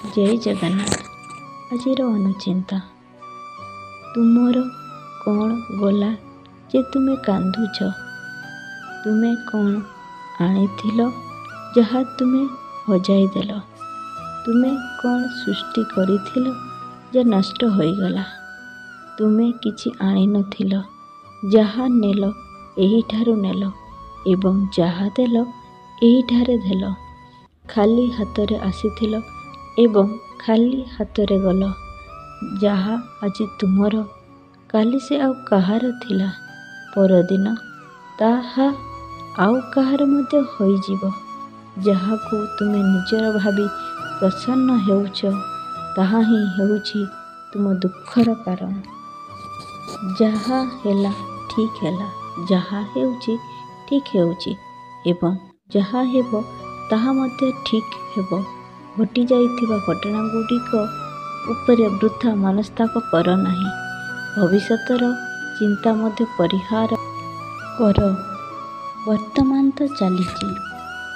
जय जगन्नाथ। आजिर अनुचिंता तुमर कौन गला जे तुमे कांदुछ। तुमे कौन आनिथिल जहा तुमे हजाई देल। तुमे कौन सृष्टि करिथिल जे नष्ट होईगला। तुमे किछि आनि नथिल, जहा नेल एही ठारु नेल एवं जहा देल एही ठारे देल। खाली हातरे आसिथिल एवं खाली हातरे गल। जहा आजि तुमर काली से आउ कहार थिला, परदिन ताहा आउ कहार मध्य होइजिव। जहाकू तुमे निजर भावी प्रसन्न हेउछ, ताहा ही हेउछि तुम दुखर कारण। जहा हेला ठीक हेला, जहा हेउछि ठीक हेउछि एवं जहा हेब ताहा मध्य ठीक हेब। घटी जाइथिबा घटना गुड़िक उपरे वृथा मनस्ताप कर नाही। भविष्यतर चिंता मध्य परिहार कर। वर्तमान तो चलीछि,